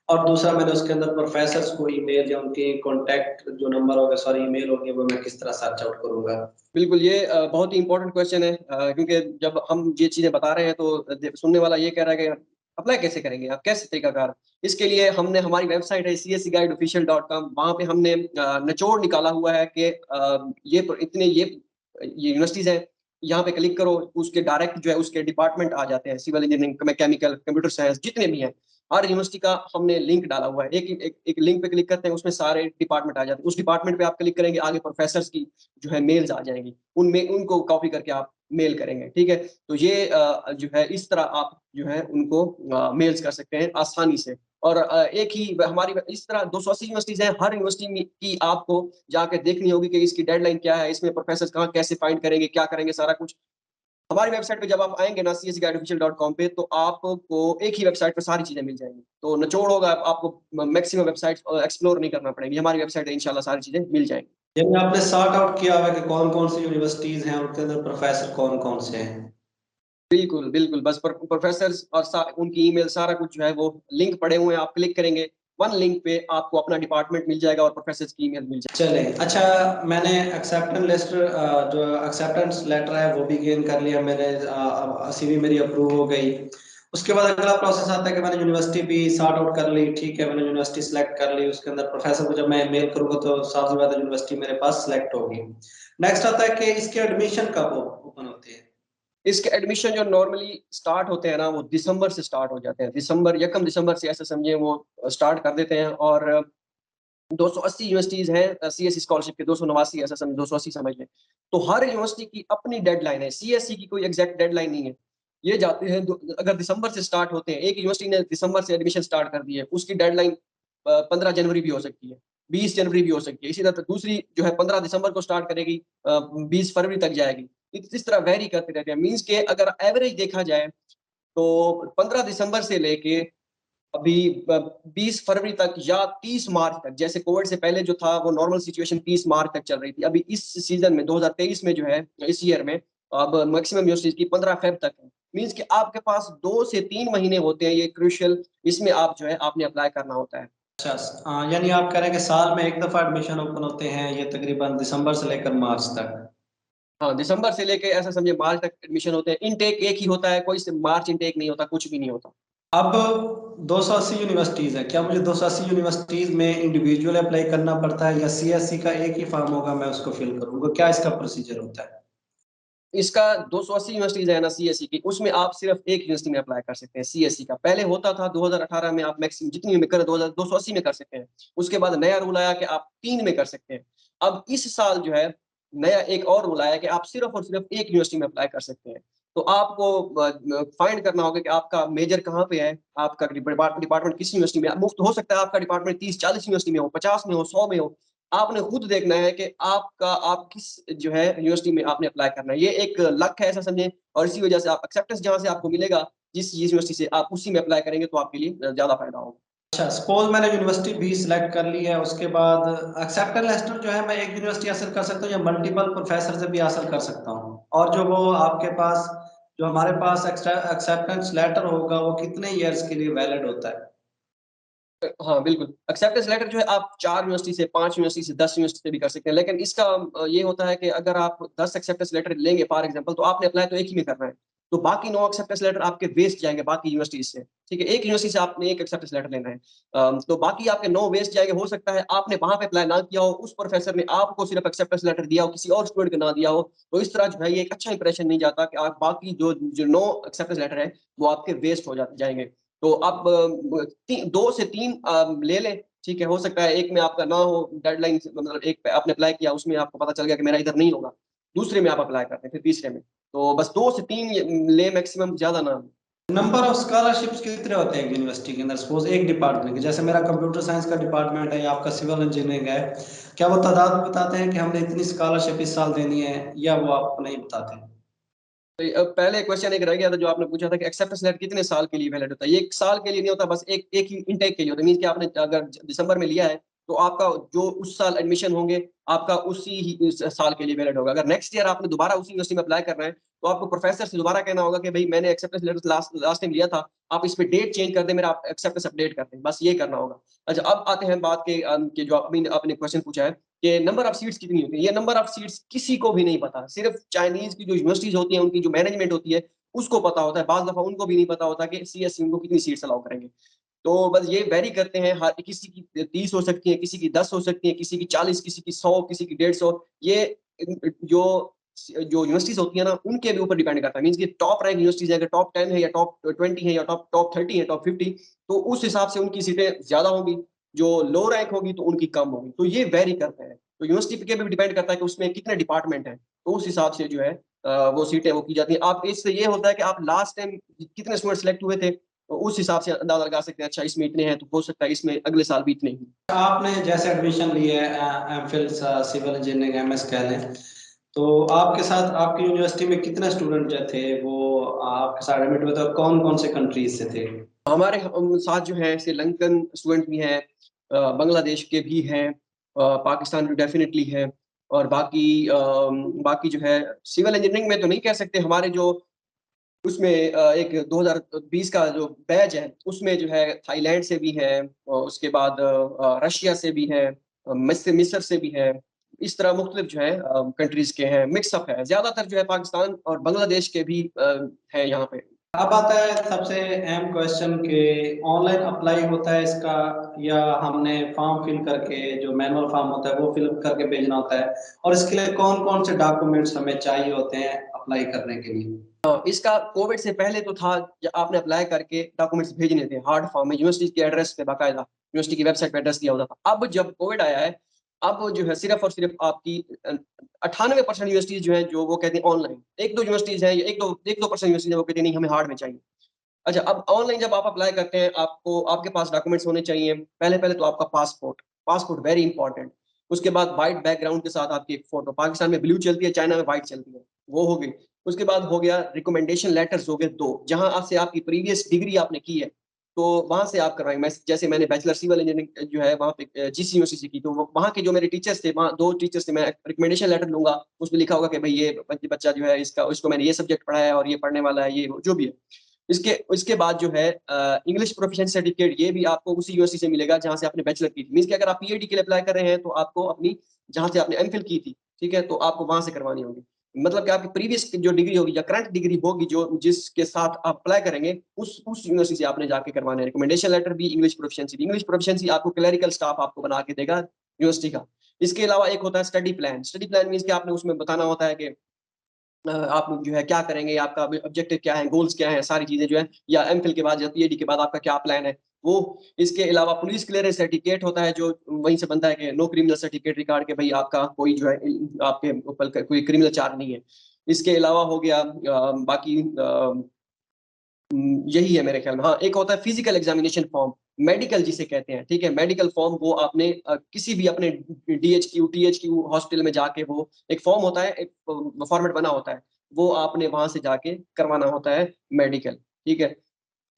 और दूसरा मैंने उसके अंदर प्रोफ़ेसर्स को ईमेल या उनके कॉन्टैक्ट जो नंबर होगा, सॉरी ईमेल होगी, वो मैं किस तरह सर्च आउट करूँगा? बिल्कुल, ये बहुत ही इम्पोर्टेंट क्वेश्चन है क्योंकि जब हम ये चीज़ें बता रहे हैं तो सुनने वाला ये कह रहा है कि अप्लाई कैसे करेंगे आप? कैसे तरीकाकार? इसके लिए हमने हमारी वेबसाइट है cscguideofficial.com वहाँ पे हमने निचोड़ निकाला हुआ है कि ये इतने ये यूनिवर्सिटीज़ हैं, यहाँ पे क्लिक करो, उसके डायरेक्ट जो है उसके डिपार्टमेंट आ जाते हैं, civil engineering, mechanical, computer science जितने भी हैं। हर यूनिवर्सिटी का हमने लिंक डाला हुआ है। एक लिंक पे क्लिक करते हैं, उसमें सारे डिपार्टमेंट आ जाते हैं। उस डिपार्टमेंट पे आप क्लिक करेंगे, आगे प्रोफेसर्स की जो है मेल्स आ जाएँगी। उनमें उनको कॉपी करके आप मेल करेंगे, ठीक है? तो ये जो है इस तरह आप जो है उनको मेल्स कर सकते हैं आसानी से। और एक ही हमारी इस तरह 280 यूनिवर्सिटीज़ हैं, हर यूनिवर्सिटी में की आपको जाके देखनी होगी कि इसकी डेडलाइन क्या है, इसमें प्रोफेसर्स कहाँ कैसे फाइंड करेंगे, क्या करेंगे, सारा कुछ हमारी वेबसाइट पे जब आप आएँगे ना csguideofficial.com पे तो आपको एक ही वेबसाइट पे सारी चीज़ें मिल जाएँगी। तो निचोड़ होगा आपको मैक्सिमम वेबसाइट्स एक्सप्लोर नहीं करना पड़ेगी। हमारी वेबसाइट है इंशाल्लाह सारी चीज़ें मिल जाएँगी। यानी आपने सॉर्ट आउट किया हुआ है कि कौन-कौन सी यूनिवर्सिटीज़ हैं, उनके अंदर प्रोफ़ेसर कौन-कौन से हैं? बिल्कुल, बिल्कुल बस प्रोफेसर्स और उनकी ईमेल सारा कुछ जो है वो लिंक पड़े हुए हैं, आप क्लिक करेंगे, वन लिंक पे आपको अपना डिपार्टमेंट मिल जाएगा और प्रोफेसर्स की ईमेल मिल जाएगी। चलें, अच्छा मैंने जो एक्सेप्टेंस लेटर है वो भी गेन कर लिया मैंने, अब सीवी मेरी अप्रूव हो गई। उसके बाद अगला प्रोसेस आता है कि मैंने यूनिवर्सिटी भी सॉर्ट आउट कर ली, ठीक है, मैंने यूनिवर्सिटी सिलेक्ट कर ली, उसके अंदर प्रोफ़ेसर को जब मैं मेल करूँगा तो ज़ाहिर-सी बात है यूनिवर्सिटी मेरे पास सिलेक्ट होगी। नेक्स्ट आता है कि इसके एडमिशन कब ओपन होते हैं? इसके एडमिशन जो नॉर्मली स्टार्ट होते हैं ना, वो दिसंबर से स्टार्ट हो जाते हैं। दिसंबर यकम दिसंबर से ऐसा समझिए वो स्टार्ट कर देते हैं और 280 यूनिवर्सिटीज़ हैं सीएसई स्कॉलरशिप के 289 ऐसा समझ 280 समझ लें। तो हर यूनिवर्सिटी की अपनी डेडलाइन है, सीएसई की कोई एग्ज़ैक्ट डेडलाइन नहीं है। ये जाते हैं अगर दिसंबर से स्टार्ट होते हैं, एक यूनिवर्सिटी ने दिसंबर से एडमिशन स्टार्ट कर दी है, उसकी डेडलाइन 15 जनवरी भी हो सकती है, 20 जनवरी भी हो सकती है। इसी तरह दूसरी जो है 15 दिसंबर को स्टार्ट करेगी 20 फरवरी तक जाएगी। इस तरह वेरी करते रहते हैं। मीन्स के अगर एवरेज देखा जाए तो 15 दिसंबर से लेके अभी 20 फरवरी तक या 30 मार्च तक जैसे कोविड से पहले जो था वो नॉर्मल सिचुएशन 30 मार्च तक चल रही थी। अभी इस सीज़न में 2023 में जो है इस ईयर में अब मैक्सिमम यूनिवर्सिटीज़ की 15 फ़ेब तक है। मीन्स कि आपके पास 2 से 3 महीने होते हैं ये क्रूशियल इसमें आप जो है आपने अप्लाई करना होता है। अच्छा यानी आप कह रहे हैं कि साल में 1 दफ़ा एडमिशन ओपन होते हैं, ये तकरीबन दिसंबर से लेकर मार्च तक। हाँ, दिसंबर से लेके ऐसा समझिए मार्च तक एडमिशन होते हैं। इनटेक एक ही होता है, कोई स मार्च इनटेक नहीं होता, कुछ भी नहीं होता। अब 280 यूनिवर्सिटीज़ हैं, क्या मुझे 280 यूनिवर्सिटीज़ में इंडिविजुअल अप्लाई करना पड़ता है या सीएसई का एक ही फॉर्म होगा, मैं उसको फिल करूँगा? क्या इसका प्रोसीजर होता है? इसका 280 यूनिवर्सिटीज़ है ना सीएसई की, उसमें आप सिर्फ़ एक यूनिवर्सिटी में अप्लाई कर सकते हैं सीएसई का। पहले होता था 2018 में आप मैक्सिमम जितनी में करें 2000 280 में कर सकते हैं। उसके बाद नया रूल आया कि आप 3 में कर सकते हैं। अब इस साल जो है नया एक और रूल आया कि आप सिर्फ़ और सिर्फ़ एक यूनिवर्सिटी में अप्लाई कर सकते हैं। तो आपको फाइंड करना होगा कि आपका मेजर कहाँ पे है, आपका डिपार्टमेंट किस यूनिवर्सिटी में है। मुफ्त हो सकता है आपका डिपार्टमेंट 30-40 यूनिवर्सिटी में हो, 50 में हो, 100 में हो। आपने खुद देखना है कि आप किस जो है यूनिवर्सिटी में आपने अप्लाई करना है। ये एक लक है ऐसा समझें, और इसी वजह से आप एक्सेप्टेंस जहाँ से आपको मिलेगा, जिस यूनिवर्सिटी से आप उसी में अप्लाई करेंगे तो आपके लिए ज़्यादा फ़ायदा होगा। अच्छा, सपोज मैंने यूनिवर्सिटी बी सिलेक्ट कर ली है, उसके बाद एक्सेप्टेंस लेटर जो है मैं एक यूनिवर्सिटी हासिल कर सकता हूँ या मल्टीपल प्रोफेसर से भी हासिल कर सकता हूँ? और जो वो आपके पास जो हमारे पास एक्सेप्टेंस लेटर होगा वो कितने ईयर्स के लिए वैलिड होता है? हाँ, बिल्कुल। एक्सेप्टेंस लेटर जो है आप 4 यूनिवर्सिटी से, 5 यूनिवर्सिटी से, 10 यूनिवर्सिटी से भी कर सकते हैं। लेकिन इसका ये होता है कि अगर आप 10 एक्सेप्टेंस लेटर लेंगे फॉर एग्ज़ाम्पल, तो आपने अप्लाई तो एक ही में करना है। तो बाकी 9 एक्सेप्टेंस लेटर आपके वेस्ट जाएँगे बाकी यूनिवर्सिटीज़ से, ठीक है? एक यूनिवर्सिटी से आपने 1 एक्सेप्टेंस लेटर लेना है। तो बाकी आपके 9 वेस्ट जाएँगे। हो सकता है आपने वहाँ पे अप्लाई ना किया हो, उस प्रोफ़ेसर ने आपको सिर्फ़ एक्सेप्टेंस लेटर दिया हो, किसी और स्टूडेंट को ना दिया हो। तो इस तरह जो है ये एक अच्छा इंप्रेशन नहीं जाता कि आप बाकी जो 9 एक्सेप्टेंस लेटर हैं, वो आपके वेस्ट हो जाएँगे। तो आप 2 से 3 ले लें, ठीक है? हो सकता है एक में आपका ना हो, डेडलाइन से मतलब एक पे आपने अप्लाई किया, उसमें आपको पता चल गया कि मेरा इधर नहीं होगा, दूसरे में आप अप्लाई करते हैं, फिर तीसरे में। तो बस 2 से 3 लें मैक्सिमम, ज़्यादा ना। नंबर ऑफ स्कॉलरशिप्स कितने होते हैं एक यूनिवर्सिटी के अंदर? सपोज एक डिपार्टमेंट के, जैसे मेरा कंप्यूटर साइंस का डिपार्टमेंट है या आपका सिविल इंजीनियरिंग है, क्या वो तादाद भी बताते हैं कि हमने इतनी स्कॉलरशिप इस साल देनी है, या वो आपको नहीं बताते? तो पहले क्वेश्चन एक रह गया था जो आपने पूछा था कि एक्सेप्टेंस लेटर कितने साल के लिए वैलिड होता है? ये 1 साल के लिए नहीं होता, बस एक ही इनटेक के लिए होता है। मीन्स कि आपने अगर दिसंबर में लिया है, तो आपका जो उस साल एडमिशन होंगे, आपका उसी ही साल के लिए वैलिड होगा। अगर नेक्स्ट ईयर आपने दोबारा उसी यूनिवर्सिटी में अप्लाई करना है, तो आपको प्रोफेसर से दोबारा कहना होगा कि भई मैंने acceptance letter last last time लिया था, आप इस पे डेट चेंज कर दें, मेरा एक्सेप्टेंस अपडेट कर दें, बस ये करना होगा। अच्छा, अब आते हैं बात के जो अभी आपने क्वेश्चन पूछा है कि नंबर ऑफ सीट्स कितनी होती है? ये नंबर ऑफ सीट्स किसी को भी नहीं पता। सिर्फ़ चाइनीज़ की जो यूनिवर्सिटीज़ होती हैं, उनकी जो मैनेजमेंट होती है, उसको पता होता है। बाज़ दफ़ा उनको भी नहीं पता होता कि सीएसई उनको कितनी सीट्स अलाउ करेंगे। तो बस ये वेरी करते हैं, हर किसी की 30 हो सकती है, किसी की 10 हो सकती है, किसी की 40, किसी की 100, किसी की 150। ये जो जो यूनिवर्सिटीज़ होती है ना, उनके भी ऊपर डिपेंड करता है। मीन्स कि टॉप रैंक यूनिवर्सिटीज़ है, अगर टॉप 10 है या टॉप 20 है या टॉप टॉप 30 है, टॉप 50, तो उस हिसाब से उनकी सीटें ज़्यादा होंगी। जो लो रैंक होगी, तो उनकी कम होगी। तो ये वेरी करते हैं। तो यूनिवर्सिटी पे भी डिपेंड करता है कि उसमें कितने डिपार्टमेंट हैं, तो उस हिसाब से जो है वो सीटें वो की जाती हैं। आप इससे ये होता है कि आप लास्ट टाइम कितने स्टूडेंट सेलेक्ट हुए थे, तो उस हिसाब से अंदाज़ा लगा सकते हैं, अच्छा इसमें इतने हैं, तो हो सकता है इसमें अगले साल भी इतने ही। आपने जैसे एडमिशन लिया है एमफिल सिविल इंजीनियरिंग एमएस कह लें, तो आपके साथ आपकी यूनिवर्सिटी में कितने स्टूडेंट जो थे वो आपके साथ एडमिट हुए थे, और कौन-कौन से कंट्रीज से थे? हमारे साथ जो है श्रीलंकन स्टूडेंट भी हैं, बांग्लादेश के भी हैं, पाकिस्तान के डेफ़िनिटली हैं, और बाकी जो है सिविल इंजीनियरिंग में तो नहीं कह सकते, हमारे जो उसमें एक 2020 का जो बैच है, उसमें जो है थाईलैंड से भी हैं, और उसके बाद रशिया से भी हैं, मिस्र से भी हैं। इस तरह मुख्तलिफ जो है कंट्रीज़ के हैं, मिक्स अप है। ज़्यादातर जो है पाकिस्तान और बांग्लादेश के भी हैं यहाँ पे। अब आता है सबसे अहम क्वेश्चन कि ऑनलाइन अप्लाई होता है इसका, या हमने फॉर्म फिल करके, जो मैनुअल फॉर्म होता है वो फिल करके भेजना होता है, और इसके लिए कौन-कौन से डॉक्यूमेंट्स हमें चाहिए होते हैं अप्लाई करने के लिए? इसका कोविड से पहले तो था, आपने अप्लाई करके डॉक्यूमेंट्स भेजने थे हार्ड फॉर्म में, यूनिवर्सिटी के एड्रेस पे बाकायदा, यूनिवर्सिटी की वेबसाइट पे एड्रेस दिया होता था। अब जब कोविड आया है, अब जो है सिर्फ़ और सिर्फ़ आपकी 98% यूनिवर्सिटीज़ जो हैं, जो वो कहती हैं ऑनलाइन। 1-2 यूनिवर्सिटीज़ हैं, 1-2% यूनिवर्सिटीज़ हैं, वो कहती हैं नहीं हमें हार्ड में चाहिए। अच्छा, अब ऑनलाइन जब आप अप्लाई करते हैं, आपको आपके पास डॉक्यूमेंट्स होने चाहिए। पहले-पहले तो आपका पासपोर्ट, पासपोर्ट वेरी इंपॉर्टेंट। उसके बाद व्हाइट बैकग्राउंड के साथ आपकी एक फ़ोटो, पाकिस्तान में ब्लू चलती है, चाइना में व्हाइट चलती है, वो हो गई। उसके बाद हो गया रिकमेंडेशन लेटर्स हो गए 2, जहाँ से आपकी प्रीवियस डिग्री आपने की है, तो वहाँ से आप करवाएँगे। जैसे मैंने बैचलर सिविल इंजीनियरिंग जो है वहाँ पे जीसी यूनिवर्सिटी से की, तो वहाँ के जो मेरे टीचर्स थे, वहाँ 2 टीचर्स थे, मैं रिकमेंडेशन लेटर लूँगा, उसमें लिखा होगा कि भई ये बच्चा जो है इसको मैंने ये सब्जेक्ट पढ़ाया है और ये पढ़ने वाला है, ये वो जो भी है। इसके इसके बाद जो है इंग्लिश प्रोफिशिएंसी सर्टिफिकेट, ये भी आपको उसी यूनिवर्सिटी से मिलेगा जहाँ से आपने बैचलर की थी। मीन्स कि अगर आप पीएचडी के लिए अप्लाई कर रहे हैं, तो आपको अपनी जहाँ से आपने एमफिल की थी, ठीक है? तो आपको वहाँ से करवानी होगी। मतलब कि आपकी प्रीवियस जो डिग्री होगी या करंट डिग्री होगी, जो जिसके साथ आप अप्लाई करेंगे, उस यूनिवर्सिटी से आपने जाके करवाना है। रिकमेंडेशन लेटर भी, इंग्लिश प्रोफिशिएंसी भी। इंग्लिश प्रोफिशिएंसी आपको क्लेरिकल स्टाफ आपको बना के देगा यूनिवर्सिटी का। इसके अलावा एक होता है study plan. Study plan means कि आपने उसमें बताना होता है कि आप जो है क्या करेंगे, आपका ऑब्जेक्टिव क्या है, गोल्स क्या हैं, सारी चीज़ें जो है, या एमफिल के बाद या पीएचडी के बाद आपका क्या प्लान है, वो। इसके अलावा पुलिस क्लियरेंस सर्टिफिकेट होता है, जो वहीं से बनता है कि नो क्रिमिनल सर्टिफिकेट रिकॉर्ड, के भई आपका कोई जो है आपके ऊपर कोई क्रिमिनल चार्ज नहीं है। इसके अलावा हो गया बाकी यही है मेरे ख्याल में। हाँ, एक होता है फिजिकल एग्ज़ामिनेशन फॉर्म। मेडिकल जिसे कहते हैं, ठीक है? मेडिकल फॉर्म वो आपने किसी भी अपने डीएचक्यू, टीएचक्यू हॉस्पिटल में जाके वो एक फॉर्म होता है, एक फॉर्मेट बना होता है, वो आपने वहाँ से जाके करवाना होता है मेडिकल, ठीक है?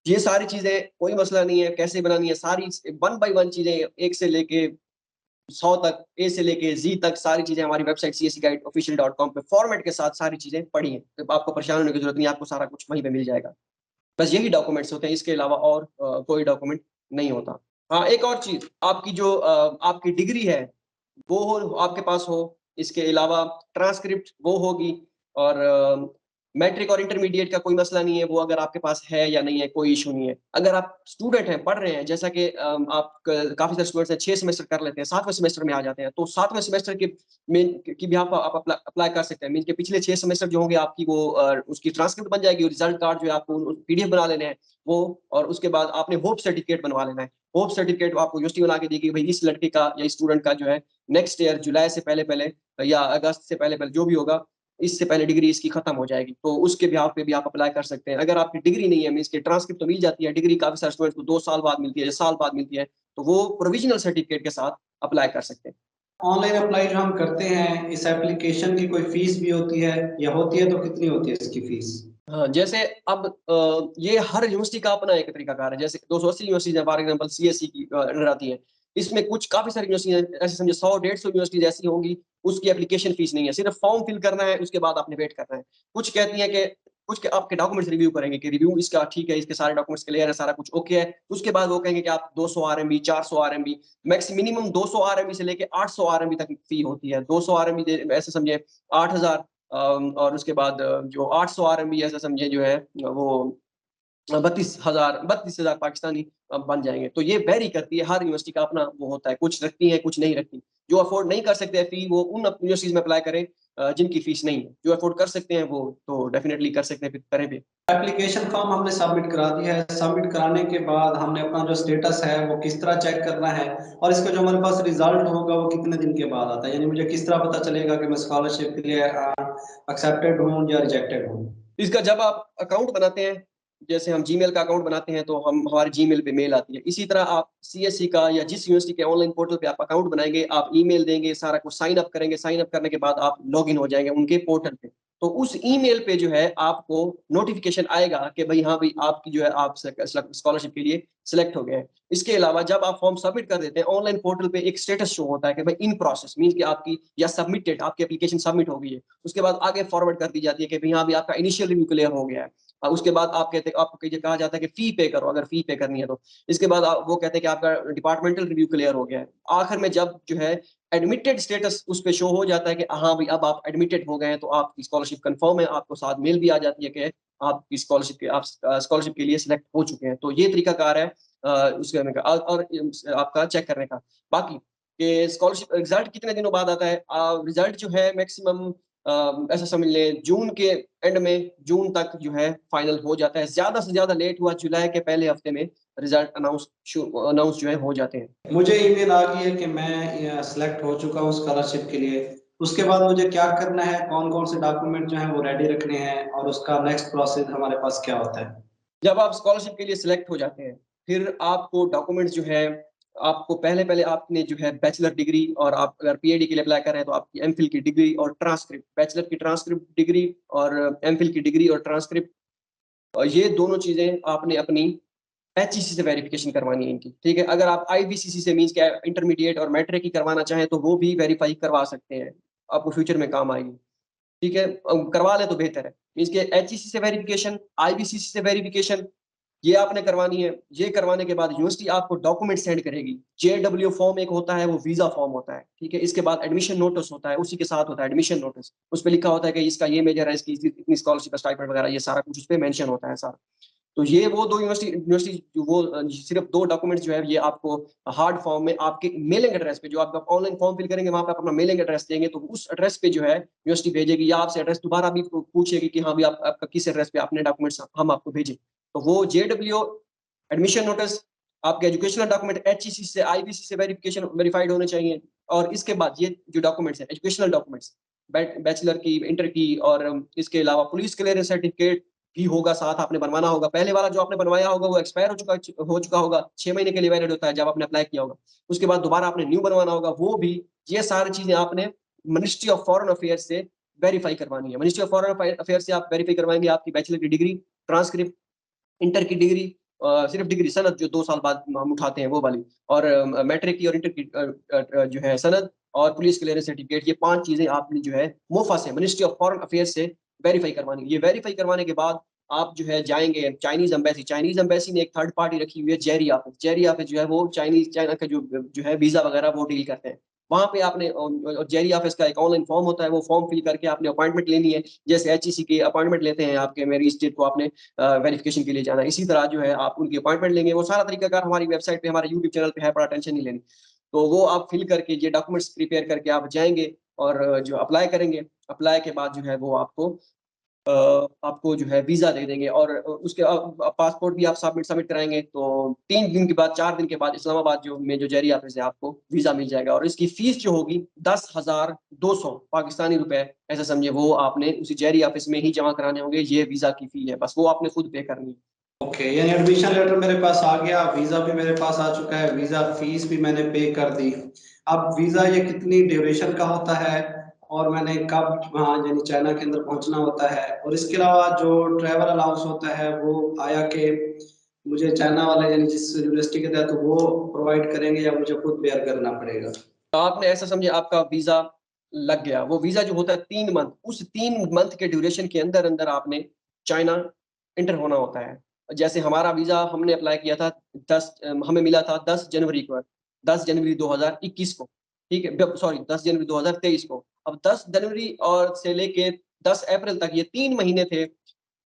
ये सारी चीज़ें कोई मसला नहीं है, कैसे बनानी है, सारी वन बाय वन चीज़ें 1 से लेके 100 तक, ए से लेके ज़ी तक सारी चीज़ें हमारी वेबसाइट cscguideofficial.com पे फॉर्मेट के साथ सारी चीज़ें पड़ी हैं। तो आपको परेशान होने की ज़रूरत नहीं है, आपको सारा कुछ वहीं पे मिल जाएगा। बस यही डॉक्यूमेंट्स होते हैं, इसके अलावा और कोई डॉक्यूमेंट नहीं होता। हाँ, एक और चीज़, आपकी जो आपकी डिग्री है, वो हो आपके पास हो, इसके अलावा ट्रांसक्रिप्ट वो होगी और मैट्रिक और इंटरमीडिएट का कोई मसला नहीं है, वो अगर आपके पास है या नहीं है, कोई इश्यू नहीं है। अगर आप स्टूडेंट हैं, पढ़ रहे हैं, जैसा कि आप क काफ़ी सारे स्टूडेंट्स हैं, 6 सेमेस्टर कर लेते हैं, 7वें सेमेस्टर में आ जाते हैं, तो 7वें सेमेस्टर के मेन की भी आप अप्लाई कर सकते हैं। मीन्स के पिछले 6 सेमेस्टर जो होंगे आपकी वो उसकी ट्रांसक्रिप्ट बन जाएगी और रिजल्ट कार्ड जो है आपको पीडीएफ बना लेने हैं, वो और उसके बाद आपने होप सर्टिफिकेट बनवा लेना है। होप सर्टिफिकेट आपको यूनिवर्सिटी बना के देगी, भई इस लड़के का या इस स्टूडेंट का जो है नेक्स्ट ईयर जुलाई से पहले-पहले या अगस्त से पहले-पहले जो भी होगा, इससे पहले डिग्री इसकी खत्म हो जाएगी। तो उसके बिहाफ़ पे भी आप अप्लाई कर सकते हैं। अगर आपकी डिग्री नहीं है मीन्स के ट्रांसक्रिप्ट तो मिल जाती है, डिग्री काफ़ी सारे स्टूडेंट्स को 2 साल बाद मिलती है या साल बाद मिलती है, तो वो प्रोविज़नल सर्टिफिकेट के साथ अप्लाई कर सकते हैं। ऑनलाइन अप्लाई जो हम करते हैं, इस एप्लीकेशन की कोई फीस भी होती है या होती है तो कितनी होती है इसकी फीस? हाँ, जैसे अब ये हर यूनिवर्सिटी का अपना एक तरीकाकार है। जैसे 280 यूनिवर्सिटीज़ हैं फॉर एग्ज़ाम्पल सीएसई की अंडर आती हैं। इसमें कुछ काफ़ी सारी यूनिवर्सिटीज़ हैं, ऐसे समझिए 100 150 यूनिवर्सिटीज़ ऐसी होंगी, उसकी एप्लीकेशन फीस नहीं है, सिर्फ़ फॉर्म फिल करना है, उसके बाद आपने वेट करना है। कुछ कहती हैं कि कुछ के आपके डॉक्यूमेंट्स रिव्यू करेंगे कि रिव्यू इसका ठीक है, इसके सारे डॉक्यूमेंट्स क्लियर है, सारा कुछ ओके है। उसके बाद वो कहेंगे कि आप 200 आरएमबी, 400 आरएमबी, मिनिमम 200 आरएमबी से लेके 800 आरएमबी तक फी होती है। 200 आरएमबी दे ऐसे समझिए 8000 और उसके बाद जो 800 आरएमबी ऐसा समझिए जो है वो 32,000 पाकिस्तानी बन जाएँगे। तो ये वेरी करती है, हर यूनिवर्सिटी का अपना वो होता है, कुछ रखती हैं, कुछ नहीं रखती। जो अफ़ोर्ड नहीं कर सकते हैं फ़ी वो उन यूनिवर्सिटीज़ में अप्लाई करें जिनकी फ़ीस नहीं है। जो अफ़ोर्ड कर सकते हैं वो तो डेफ़िनिटली कर सकते हैं, फिर करें भी। एप्लीकेशन फॉर्म हमने सबमिट करा दिया है, सबमिट कराने के बाद हमने अपना जो स्टेटस है वो किस तरह चेक करना है और इसका जो हमारे पास रिजल्ट होगा वो कितने दिन के बाद आता है? यानी मुझे किस तरह पता चलेगा कि मैं स्कॉलरशिप के लिए एक्सेप्टेड हूँ या रिजेक्टेड हूँ? इसका जब आप अकाउंट बनाते हैं, जैसे हम जीमेल का अकाउंट बनाते हैं तो हम हमारे जीमेल पे मेल आती है। इसी तरह आप सीएसई का या जिस यूनिवर्सिटी के ऑनलाइन पोर्टल पे आप अकाउंट बनाएँगे, आप ईमेल देंगे, सारा कुछ साइन अप करेंगे, साइन अप करने के बाद आप लॉगिन हो जाएँगे उनके पोर्टल पे। तो उस ईमेल पे जो है आपको नोटिफ़िकेशन आएगा कि भई हाँ, भई आपकी जो है आप स्कॉलरशिप के लिए सिलेक्ट हो गए हैं। इसके अलावा जब आप फॉर्म सबमिट कर देते हैं, ऑनलाइन पोर्टल पे एक स्टेटस शो होता है कि भाई इन प्रोसेस मीन्स कि आपकी या सबमिटेड आपकी एप्लीकेशन सबमिट हो गई है। उसके बाद आगे फॉरवर्ड कर दी जाती है कि भई हाँ, अभी आपका इनिशियल रिव्यू क्लियर हो गया है। उसके बाद आप कहते आपको कहा जाता है कि फी पे करो अगर फी पे करनी है तो। इसके बाद वो कहते हैं कि आपका डिपार्टमेंटल रिव्यू क्लियर हो गया है। आखिर में जब जो है एडमिटेड स्टेटस उस पे शो हो जाता है कि हाँ, भई अब आप एडमिटेड हो गए हैं तो आपकी स्कॉलरशिप कन्फर्म है, आपको साथ मेल भी आ जाती है कि आपकी स्कॉलरशिप के लिए सिलेक्ट हो चुके हैं। तो ये तरीकाकार है उसके करने का और आपका चेक करने का। बाकी ये स्कॉलरशिप रिज़ल्ट कितने दिनों बाद आता है? रिज़ल्ट जो है मैक्सिमम ऐसा समझ लें जून के एंड में जून तक जो है फाइनल हो जाता है। ज़्यादा से ज़्यादा लेट हुआ जुलाई के पहले हफ्ते में रिज़ल्ट अनाउंस जो है हो जाते हैं। मुझे ईमेल आ गई है कि मैं सिलेक्ट हो चुका हूँ स्कॉलरशिप के लिए। उसके बाद मुझे क्या करना है? कौन-कौन से डॉक्यूमेंट जो हैं वो रेडी रखने हैं और उसका नेक्स्ट प्रोसेस हमारे पास क्या होता है? जब आप स्कॉलरशिप के लिए सिलेक्ट हो जाते हैं, फिर आपको डॉक्यूमेंट्स जो है आपको पहले-पहले आपने जो है बैचलर डिग्री और आप अगर पीएचडी के लिए अप्लाई कर रहे हैं तो आपकी एमफिल की डिग्री और ट्रांसक्रिप्ट, बैचलर की ट्रांसक्रिप्ट डिग्री और एमफिल की डिग्री और ट्रांसक्रिप्ट ये दोनों चीज़ें आपने अपनी एचईसी से वेरिफिकेशन करवानी है इनकी, ठीक है? अगर आप आईबीसीसी से मीन्स क्या इंटरमीडिएट और मैट्रिक की करवाना चाहें तो वो भी वेरीफाई करवा सकते हैं, आपको फ्यूचर में काम आएगी, ठीक है? करवा लें तो बेहतर है। मीन्स के एचईसी से वेरिफिकेशन, आईबीसीसी से वेरिफिकेशन ये आपने करवानी है। ये करवाने के बाद यूनिवर्सिटी आपको डॉक्यूमेंट सेंड करेगी। जेडब्ल्यू फॉर्म एक होता है, वो वीज़ा फॉर्म होता है, ठीक है? इसके बाद एडमिशन नोटिस होता है, उसी के साथ होता है एडमिशन नोटिस। उसपे लिखा होता है कि इसका ये मेजर है, इसकी इतनी स्कॉलरशिप का स्टाइपेंड वगैरह ये सारा कुछ उसपे मेंशन होता है सारा। तो ये वो 2 यूनिवर्सिटी वो सिर्फ़ 2 डॉक्यूमेंट्स जो है ये आपको हार्ड फॉर्म में आपके मेलिंग एड्रेस पे जो आप ऑनलाइन फॉर्म फिल करेंगे वहाँ पे आप अपना मेलिंग एड्रेस देंगे तो उस एड्रेस पे जो है यूनिवर्सिटी भेजेगी या आपसे एड्रेस दोबारा भी पूछेगी कि हाँ, भई आप आपका किस एड्रेस पे अपने डॉक्यूमेंट्स हम आपको भेजें। तो वो जेडब्ल्यू एडमिशन नोटिस, आपके एजुकेशनल डॉक्यूमेंट एचईसी से, आईबीसी से वेरिफाइड होने चाहिए और इसके बाद ये जो डॉक्यूमेंट्स हैं, एजुकेशनल डॉक्यूमेंट्स बैचलर की, इंटर की और इसके अलावा पुलिस क्लियरेंस सर्टिफिकेट, भी होगा, साथ आपने बनवाना होगा। पहले वाला जो आपने बनवाया होगा वो एक्सपायर हो चुका होगा, 6 महीने के लिए वैलिड होता है जब आपने अप्लाई किया होगा। उसके बाद दोबारा आपने न्यू बनवाना होगा, वो भी। ये सारी चीज़ें आपने मिनिस्ट्री ऑफ फॉरेन अफेयर्स से वेरीफाई करवानी है। मिनिस्ट्री ऑफ फॉरेन अफेयर्स से आप वेरीफाई करवाएँगे आपकी बैचलर की डिग्री, ट्रांसक्रिप्ट, इंटर की डिग्री, सिर्फ डिग्री, सनद जो 2 साल बाद हम उठाते हैं वो वाली, और मैट्रिक की और इंटर की जो है सनद, और पुलिस क्लियरेंस सर्टिफिकेट, ये 5 चीज़ें आपने जो है मोफा से, मिनिस्ट्री ऑफ फॉरेन अफेयर्स से वेरीफाई करवानी है। ये वेरीफाई करवाने के बाद आप जो है जाएँगे चाइनीज़ एम्बेसी ने एक थर्ड पार्टी रखी हुई है, जेरी ऑफिस। जेरी ऑफिस जो है वो चाइना का जो है वीज़ा वगैरह वो डील करते हैं। वहाँ पे आपने जेरी ऑफिस का एक ऑनलाइन फॉर्म होता है, वो फॉर्म फिल करके आपने अपॉइंटमेंट लेनी है। जैसे एचईसी की अपॉइंटमेंट लेते हैं आपके मजिस्ट्रेट को आपने वेरिफिकेशन के लिए जाना है। इसी तरह जो है आप उनकी अपॉइंटमेंट लेंगे, वो सारा तरीकाकार हमारी वेबसाइट पे, हमारे यूट्यूब चैनल पे है, बड़ा टेंशन नहीं लेनी। तो वो आप फिल करके ये डॉक्यूमेंट्स प्रिपेयर करके आप जाएँगे और जो अप्लाई करेंगे। अप्लाई के बाद जो है वो अ, आपको जो है वीज़ा दे देंगे, और उसके पासपोर्ट भी आप सबमिट सबमिट कराएँगे तो 3 दिन के बाद, 4 दिन के बाद इस्लामाबाद जो जेरी ऑफिस है, आपको वीज़ा मिल जाएगा, और इसकी फीस जो होगी 10,200 पाकिस्तानी रुपए, ऐसा समझिए, वो आपने उसी जेरी ऑफिस में ही जमा कराने होंगे। ये वीज़ा की फी है, बस वो आपने खुद पे करनी है। ओके, यानी एडमिशन लेटर मेरे पास आ गया, वीज़ा भी मेरे पास आ चुका है, वीज़ा फीस भी मैंने पे कर दी। अब वीज़ा ये कितनी ड्यूरेशन का होता है और मैंने कब वहाँ यानी चाइना के अंदर पहुँचना होता है, और इसके अलावा जो ट्रैवल अलाउंस होता है वो आया कि मुझे चाइना वाले यानी जिस यूनिवर्सिटी के तहत वो प्रोवाइड करेंगे या मुझे खुद बेयर करना पड़ेगा? तो आपने ऐसा समझिए, आपका वीज़ा लग गया। वो वीज़ा जो होता है 3 मंथ, उस 3 मंथ के ड्यूरेशन के अंदर-अंदर आपने चाइना एंटर होना होता है। जैसे हमारा वीज़ा हमने अप्लाई किया था, हमें मिला था 10 जनवरी को, 10 जनवरी 2021 को, ठीक है? सॉरी, 10 जनवरी 2023 को। अब 10 जनवरी और से लेके 10 अप्रैल तक, ये 3 महीने थे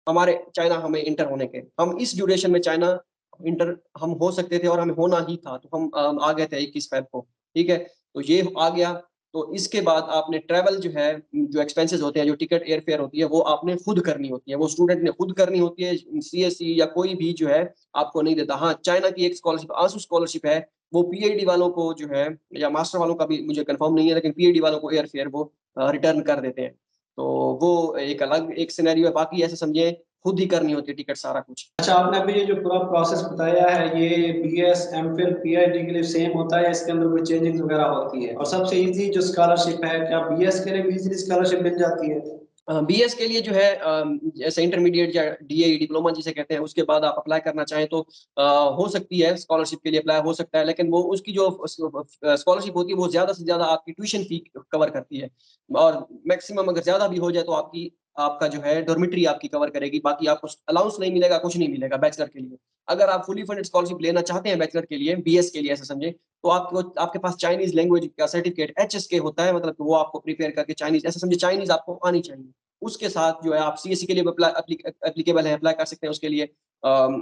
हमारे चाइना हमें इंटर होने के। हम इस ड्यूरेशन में चाइना इंटर हम हो सकते थे, और हमें होना ही था। तो हम आ गए थे 21 फ़ेब को, ठीक है? तो ये आ गया। तो इसके बाद आपने ट्रैवल जो है, जो एक्सपेंसेस होते हैं, जो टिकट एयर फेयर होती है, वो आपने खुद करनी होती है। वो स्टूडेंट ने खुद करनी होती है, सीएसई या कोई भी जो है आपको नहीं देता। हाँ, चाइना की एक स्कॉलरशिप, आंसू स्कॉलरशिप है, वो पीएचडी वालों को जो है, या मास्टर वालों का भी मुझे कन्फर्म नहीं है, लेकिन पीएचडी वालों को एयर फेयर वो रिटर्न कर देते हैं। तो वो एक अलग एक सिनेरियो है, बाकी ऐसे समझिए खुद ही करनी होती है टिकट सारा कुछ। अच्छा, आपने अभी ये जो पूरा प्रोसेस बताया है, ये बीएस, एमफिल, पीएचडी के लिए सेम होता है या इसके अंदर कोई चेंजिंग वगैरह होती है? और सबसे ईज़ी जो स्कॉलरशिप है, क्या बीएस के लिए भी ईज़िली स्कॉलरशिप मिल जाती है? बीएस के लिए जो है, जैसे इंटरमीडिएट या डीएई डिप्लोमा जिसे कहते हैं, उसके बाद आप अप्लाई करना चाहें तो हो सकती है, स्कॉलरशिप के लिए अप्लाई हो सकता है, लेकिन वो उसकी जो स्कॉलरशिप होती है वो ज़्यादा से ज़्यादा आपकी ट्यूशन फी कवर करती है, और मैक्सिमम अगर ज़्यादा भी हो जाए तो आपका जो है डॉर्मिटरी आपकी कवर करेगी, बाकी आपको अलाउंस नहीं मिलेगा, कुछ नहीं मिलेगा बैचलर के लिए। अगर आप फुली फंडेड स्कॉलरशिप लेना चाहते हैं बैचलर के लिए, बीएस के लिए ऐसा समझें, तो आपको आपके पास चाइनीज़ लैंग्वेज का सर्टिफिकेट एचएसके होता है, मतलब कि वो आपको प्रिपेयर करके चाइनीज़, ऐसा समझिए चाइनीज़ आपको आनी चाहिए। उसके साथ जो है आप सीएससी के लिए भी एप्लीकेबल है, अप्लाई कर सकते हैं उसके लिए।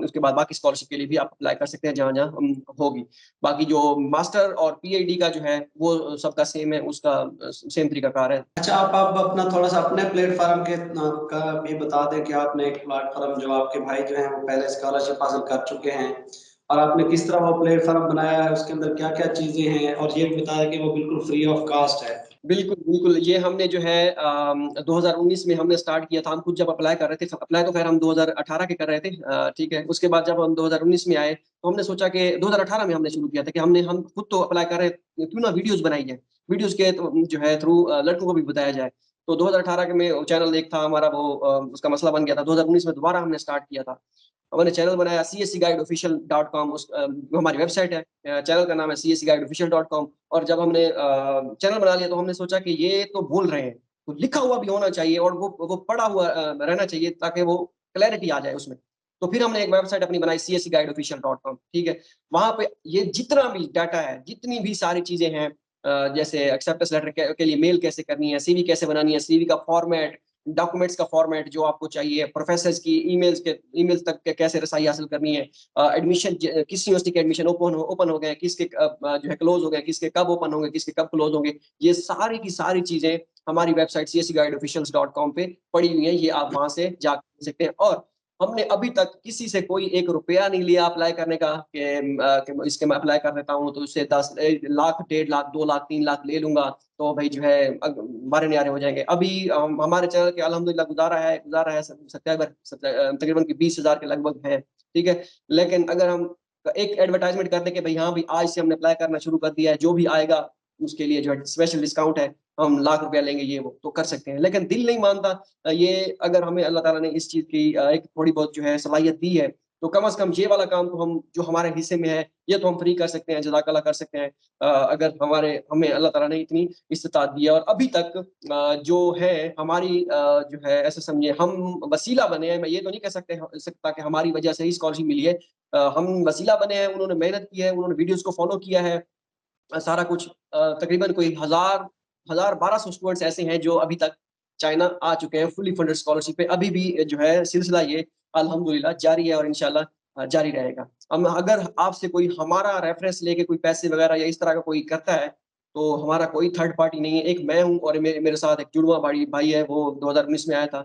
उसके बाद बाकी स्कॉलरशिप के लिए भी आप अप्लाई कर सकते हैं जहाँ-जहाँ होगी। बाकी जो मास्टर और पीएचडी का जो है वो सबका सेम है, उसका सेम तरीकाकार है। अच्छा, आप अपना थोड़ा-सा अपने प्लेटफ़ॉर्म के का भी बता दें कि आपने एक प्लेटफ़ॉर्म जो आपके भाई जो हैं वो पहले स्कॉलरशिप हासिल कर चुके हैं और आपने किस तरह वो प्लेटफ़ॉर्म बनाया है, उसके अंदर क्या-क्या चीज़ें हैं, और ये भी बताया कि वो बिल्कुल फ्री ऑफ कॉस्ट है। बिल्कुल, बिल्कुल। ये हमने जो है 2019 में हमने स्टार्ट किया था। हम खुद जब अप्लाई कर रहे थे, अप्लाई तो ख़ैर हम 2018 के कर रहे थे, ठीक है। उसके बाद जब हम 2019 में आए, तो हमने सोचा कि 2018 में हमने शुरू किया था कि हम खुद तो अप्लाई कर रहे हैं, क्यों ना वीडियोज़ बनाई जाए। वीडियोज़ के जो है थ्रू लड़कों को भी बताया जाए। तो 2018 के में चैनल एक था हमारा, वो उसका मसला बन गया था। 2019 में दोबारा हमने स्टार्ट किया था। हमने चैनल बनाया cscguideofficial.com, हमारी वेबसाइट है। चैनल का नाम है cscguideofficial.com, और जब हमने चैनल बना लिया तो हमने सोचा कि ये तो बोल रहे हैं, तो लिखा हुआ भी होना चाहिए, और वो पढ़ा हुआ रहना चाहिए, ताकि वो क्लैरिटी आ जाए उसमें। तो फिर हमने एक वेबसाइट अपनी बनाई cscguideofficial.com, ठीक है? वहाँ पे ये जितना भी डाटा है, जितनी भी सारी चीज़ें हैं, जैसे एक्सेप्टेंस लेटर के लिए मेल कैसे करनी है, सीवी कैसे बनानी है, सीवी का फॉर्मेट, डॉक्यूमेंट्स का फॉर्मेट जो आपको चाहिए, प्रोफेसर्स की ईमेल्स तक कैसे रसाई हासिल करनी है, एडमिशन किस यूनिवर्सिटी के एडमिशन ओपन हो गए, किसके जो है क्लोज हो गए, किसके कब ओपन होंगे, किसके कब क्लोज होंगे, ये सारी की सारी चीजें हमारी वेबसाइट cscguideofficials.com पे पड़ी हुई हैं। ये आप वहां से जा सकते हैं। और हमने अभी तक किसी से कोई 1 रुपया नहीं लिया अप्लाई करने का कि इसके मैं अप्लाई कर देता हूँ, तो उससे 10 लाख, 1.5 लाख, 2 लाख, 3 लाख ले लूँगा, तो भई जो है मारे न्यारे हो जाएँगे। अभी हमारे चैनल के अल्हम्दुलिल्लाह गुज़ारा है सब्सक्राइबर तकरीबन कि 20,000 के लगभग हैं, ठीक है? लेकिन अगर हम एक एडवर्टाइज़मेंट कर दें कि भई हाँ, भई आज से हमने अप्लाई करना शुरू कर दिया है, जो भी आएगा उसके लिए जो है स्पेशल डिस्काउंट है, हम लाख रुपया लेंगे ये वो, तो कर सकते हैं। लेकिन दिल नहीं मानता ये अगर हमें अल्लाह ताला ने इस चीज़ की एक थोड़ी बहुत जो है सलाहियत दी है, तो कम से कम ये वाला काम तो हम जो हमारे हिस्से में है, ये तो हम फ्री कर सकते हैं, जज़ाकल्लाह कर सकते हैं। अगर हमें अल्लाह ताला ने इतनी इस्तिताअत दी है और अभी तक जो है हमारी जो है ऐसे समझिए हम वसीला बने हैं, मैं ये तो नहीं कह सकता कि हमारी वजह से ही स्कॉलरशिप मिली है। हम वसीला बने हैं, उन्होंने मेहनत की है, उन्होंने वीडियोज़ को फ़ॉलो किया है। सारा कुछ तकरीबन कोई 1200 स्टूडेंट्स ऐसे हैं जो अभी तक चाइना आ चुके हैं फुली फंडेड स्कॉलरशिप पे। अभी भी जो है सिलसिला ये अल्हम्दुलिल्लाह जारी है और इंशाल्लाह जारी रहेगा। अगर आपसे कोई हमारा रेफरेंस लेके कोई पैसे वगैरह या इस तरह का कोई करता है, तो हमारा कोई थर्ड पार्टी नहीं है। एक मैं हूँ और मेरे मेरे साथ एक जुड़वा भाई भाई है, वो 2019 में आया था।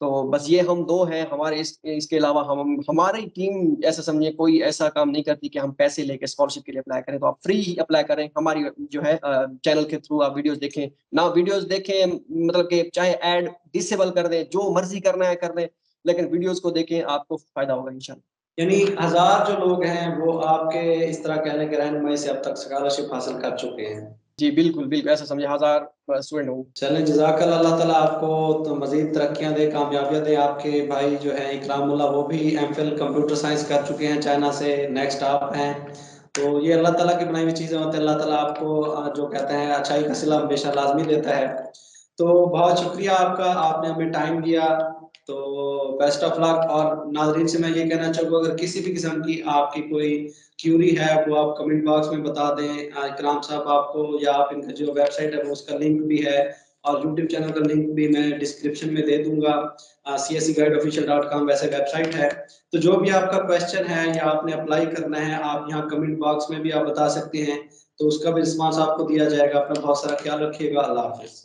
तो बस ये हम 2 हैं, हमारे इसके अलावा हम हमारी टीम ऐसा समझिए कोई ऐसा काम नहीं करती कि हम पैसे लेके स्कॉलरशिप के लिए अप्लाई करें, तो आप फ्री ही अप्लाई करें। हमारी जो है चैनल के थ्रू आप वीडियोज़ देखें। ना वीडियोज़ देखें मतलब कि चाहे ऐड डिसेबल कर दें, जो मर्ज़ी करना है कर दें, लेकिन वीडियोज़ को देखें, आपको फ़ायदा होगा इंशाल्लाह। यानी 1000 जो लोग हैं वो आपके इस तरह कहने के रहनुमाई से अब तक स्कॉलरशिप हासिल कर चुके हैं। जी, बिल्कुल, बिल्कुल, ऐसा समझिए 1000 स्टूडेंट होंगे। चलें जज़ाकल्लाह अल्लाह ताला आपको तो मज़ीद तरक्कियाँ दे, कामयाबियाँ दे। आपके भाई जो हैं इकरामुल्लाह वो भी एमफ़िल कंप्यूटर साइंस कर चुके हैं चाइना से, नेक्स्ट आप हैं। तो ये अल्लाह ताला की बनाई हुई चीज़ें होती हैं, अल्लाह ताला आपको जो कहते हैं अच्छाई का सिला हमेशा लाज़मी देता है। तो बहुत शुक्रिया आपका, आपने हमें टाइम दिया, तो बेस्ट ऑफ लक। और नाज़रीन से मैं ये कहना चाहूँगा अगर किसी भी किस्म की आपकी कोई क्यूरी है वो आप कमेंट बॉक्स में बता दें। इकराम साहब आपको या आप इनका जो वेबसाइट है वो उसका लिंक भी है और यूट्यूब चैनल का लिंक भी मैं डिस्क्रिप्शन में दे दूँगा। cscguideofficial.com वैसे वेबसाइट है। तो जो भी आपका क्वेश्चन है या आपने अप्लाई करना है, आप यहाँ कमेंट बॉक्स में भी आप बता सकते हैं, तो उसका भी रिस्पॉन्स आपको दिया जाएगा। अपना बहुत सारा ख्याल रखिएगा। अल्लाह हाफ़िज़।